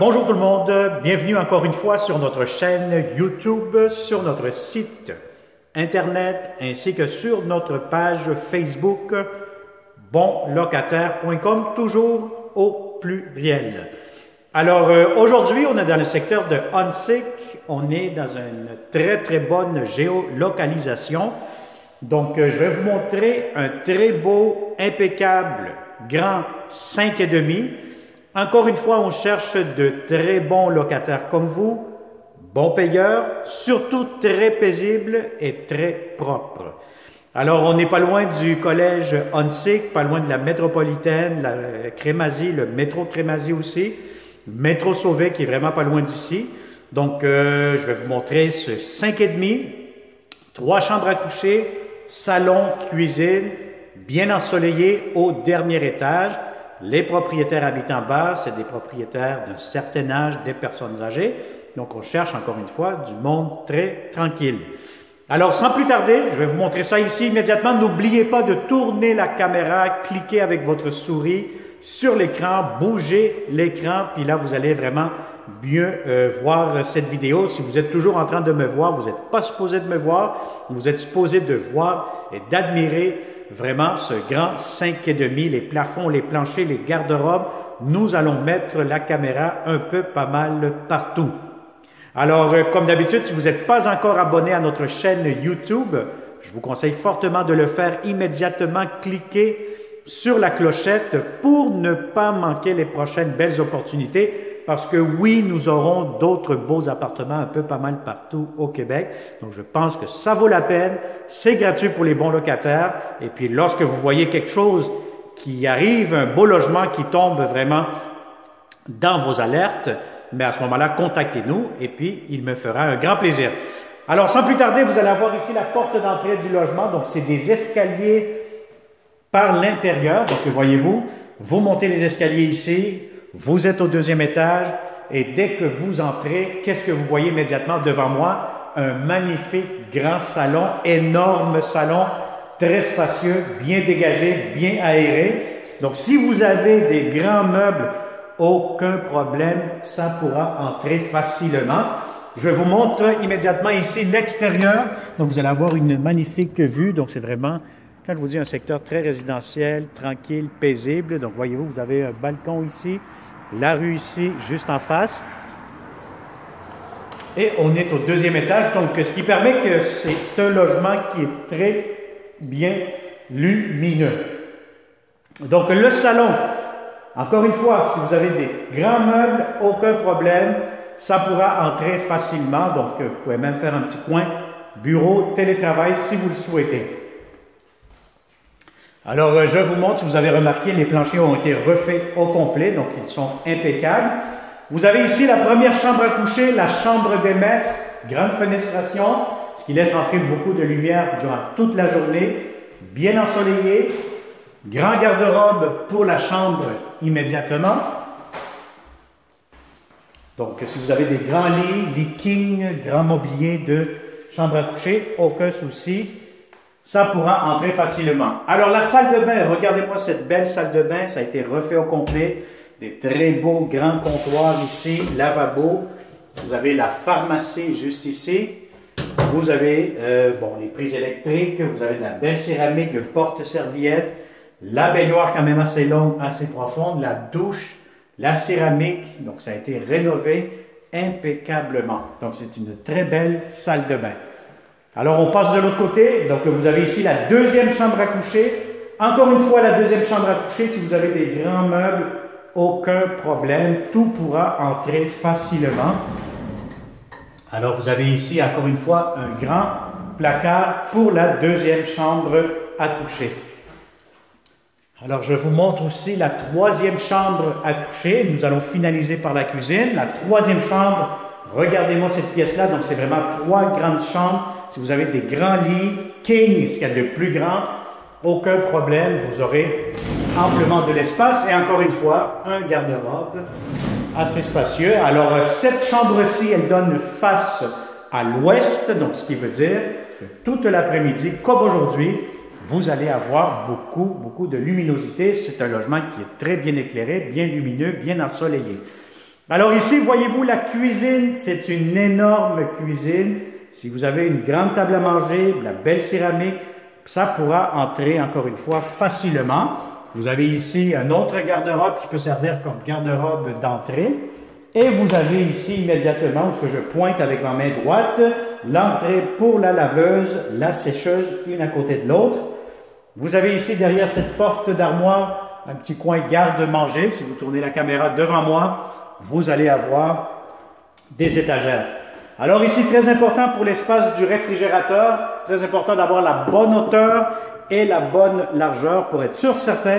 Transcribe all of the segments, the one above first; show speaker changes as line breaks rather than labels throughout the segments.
Bonjour tout le monde, bienvenue encore une fois sur notre chaîne YouTube, sur notre site internet ainsi que sur notre page Facebook bonlocataire.com, toujours au pluriel. Alors aujourd'hui on est dans le secteur de Huntsic, on est dans une très bonne géolocalisation. Donc je vais vous montrer un très beau, impeccable, grand 5,5. Encore une fois, on cherche de très bons locataires comme vous, bons payeurs, surtout très paisibles et très propres. Alors, on n'est pas loin du collège Huntsic, pas loin de la métropolitaine, la Crémazie, le métro Crémazie aussi, le métro Sauvé qui est vraiment pas loin d'ici. Donc, je vais vous montrer ce 5,5, 3 chambres à coucher, salon, cuisine, bien ensoleillé au dernier étage. Les propriétaires habitent en bas, c'est des propriétaires d'un certain âge, des personnes âgées. Donc, on cherche encore une fois du monde très tranquille. Alors, sans plus tarder, je vais vous montrer ça ici immédiatement. N'oubliez pas de tourner la caméra, cliquez avec votre souris sur l'écran, bougez l'écran, puis là, vous allez vraiment bien voir cette vidéo. Si vous êtes toujours en train de me voir, vous n'êtes pas supposé de me voir, vous êtes supposé de voir et d'admirer vraiment ce grand 5,5, les plafonds, les planchers, les garde-robes. Nous allons mettre la caméra un peu pas mal partout. Alors, comme d'habitude, si vous n'êtes pas encore abonné à notre chaîne YouTube, je vous conseille fortement de le faire immédiatement. Cliquez sur la clochette pour ne pas manquer les prochaines belles opportunités. Parce que oui, nous aurons d'autres beaux appartements un peu pas mal partout au Québec. Donc, je pense que ça vaut la peine. C'est gratuit pour les bons locataires. Et puis, lorsque vous voyez quelque chose qui arrive, un beau logement qui tombe vraiment dans vos alertes, mais à ce moment-là, contactez-nous et puis il me fera un grand plaisir. Alors, sans plus tarder, vous allez avoir ici la porte d'entrée du logement. Donc, c'est des escaliers par l'intérieur. Donc, voyez-vous, vous montez les escaliers ici. Vous êtes au deuxième étage et dès que vous entrez, qu'est-ce que vous voyez immédiatement devant moi? Un magnifique grand salon, énorme salon, très spacieux, bien dégagé, bien aéré. Donc, si vous avez des grands meubles, aucun problème, ça pourra entrer facilement. Je vous montre immédiatement ici l'extérieur. Donc, vous allez avoir une magnifique vue. Donc, c'est vraiment, quand je vous dis un secteur très résidentiel, tranquille, paisible. Donc, voyez-vous, vous avez un balcon ici. La rue ici, juste en face. Et on est au deuxième étage, donc ce qui permet que c'est un logement qui est très bien lumineux. Donc le salon, encore une fois, si vous avez des grands meubles, aucun problème, ça pourra entrer facilement. Donc vous pouvez même faire un petit coin bureau, télétravail si vous le souhaitez. Alors, je vous montre, si vous avez remarqué, les planchers ont été refaits au complet, donc ils sont impeccables. Vous avez ici la première chambre à coucher, la chambre des maîtres, grande fenestration, ce qui laisse entrer beaucoup de lumière durant toute la journée, bien ensoleillé, grand garde-robe pour la chambre immédiatement. Donc, si vous avez des grands lits king, grand mobilier de chambre à coucher, aucun souci. Ça pourra entrer facilement. Alors, la salle de bain, regardez-moi cette belle salle de bain. Ça a été refait au complet. Des très beaux grands comptoirs ici, lavabo. Vous avez la pharmacie juste ici. Vous avez les prises électriques. Vous avez de la belle céramique, le porte-serviette. La baignoire quand même assez longue, assez profonde. La douche, la céramique. Donc, ça a été rénové impeccablement. Donc, c'est une très belle salle de bain. Alors, on passe de l'autre côté. Donc, vous avez ici la deuxième chambre à coucher. Encore une fois, la deuxième chambre à coucher, si vous avez des grands meubles, aucun problème. Tout pourra entrer facilement. Alors, vous avez ici, encore une fois, un grand placard pour la deuxième chambre à coucher. Alors, je vous montre aussi la troisième chambre à coucher. Nous allons finaliser par la cuisine. La troisième chambre, regardez-moi cette pièce-là. Donc, c'est vraiment 3 grandes chambres. Si vous avez des grands lits, king, ce qu'il y a de plus grand, aucun problème, vous aurez amplement de l'espace. Et encore une fois, un garde-robe assez spacieux. Alors, cette chambre-ci, elle donne face à l'ouest, donc ce qui veut dire que toute l'après-midi, comme aujourd'hui, vous allez avoir beaucoup de luminosité. C'est un logement qui est très bien éclairé, bien lumineux, bien ensoleillé. Alors ici, voyez-vous la cuisine, c'est une énorme cuisine. Si vous avez une grande table à manger, de la belle céramique, ça pourra entrer encore une fois facilement. Vous avez ici un autre garde-robe qui peut servir comme garde-robe d'entrée. Et vous avez ici immédiatement, où ce que je pointe avec ma main droite, l'entrée pour la laveuse, la sécheuse, une à côté de l'autre. Vous avez ici derrière cette porte d'armoire, un petit coin garde-manger. Si vous tournez la caméra devant moi, vous allez avoir des étagères. Alors ici, très important pour l'espace du réfrigérateur, très important d'avoir la bonne hauteur et la bonne largeur pour être certain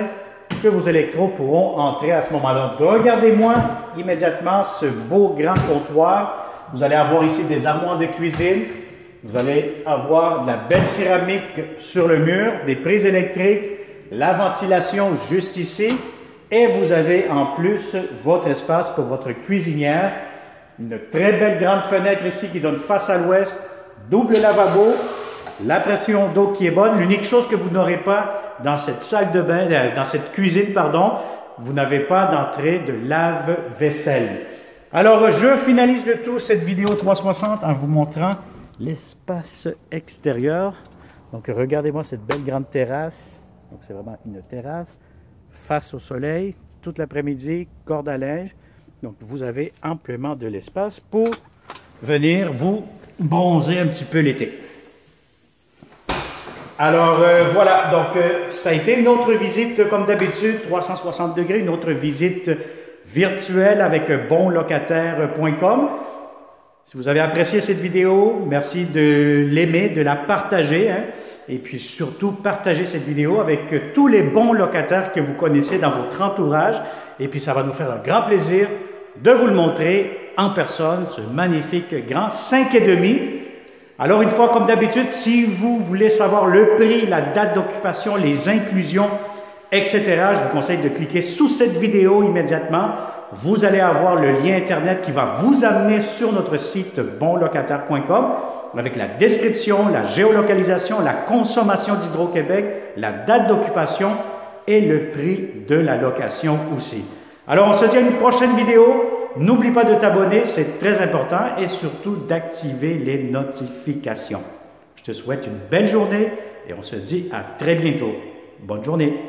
que vos électros pourront entrer à ce moment-là. Regardez-moi immédiatement ce beau grand comptoir. Vous allez avoir ici des armoires de cuisine. Vous allez avoir de la belle céramique sur le mur, des prises électriques, la ventilation juste ici. Et vous avez en plus votre espace pour votre cuisinière. Une très belle grande fenêtre ici qui donne face à l'ouest. Double lavabo. La pression d'eau qui est bonne. L'unique chose que vous n'aurez pas dans cette salle de bain, dans cette cuisine, pardon, vous n'avez pas d'entrée de lave-vaisselle. Alors, je finalise le tout, cette vidéo 360, en vous montrant l'espace extérieur. Donc, regardez-moi cette belle grande terrasse. Donc, c'est vraiment une terrasse face au soleil, toute l'après-midi, corde à linge. Donc, vous avez amplement de l'espace pour venir vous bronzer un petit peu l'été. Alors voilà, donc ça a été une autre visite comme d'habitude, 360 degrés, une autre visite virtuelle avec bonlocataire.com. Si vous avez apprécié cette vidéo, merci de l'aimer, de la partager, hein, et puis surtout partager cette vidéo avec tous les bons locataires que vous connaissez dans votre entourage, et puis ça va nous faire un grand plaisir de vous le montrer en personne, ce magnifique grand 5,5. Alors, une fois, comme d'habitude, si vous voulez savoir le prix, la date d'occupation, les inclusions, etc., je vous conseille de cliquer sous cette vidéo immédiatement. Vous allez avoir le lien Internet qui va vous amener sur notre site bonlocataire.com avec la description, la géolocalisation, la consommation d'Hydro-Québec, la date d'occupation et le prix de la location aussi. Alors, on se dit à une prochaine vidéo. N'oublie pas de t'abonner, c'est très important, et surtout d'activer les notifications. Je te souhaite une belle journée et on se dit à très bientôt. Bonne journée.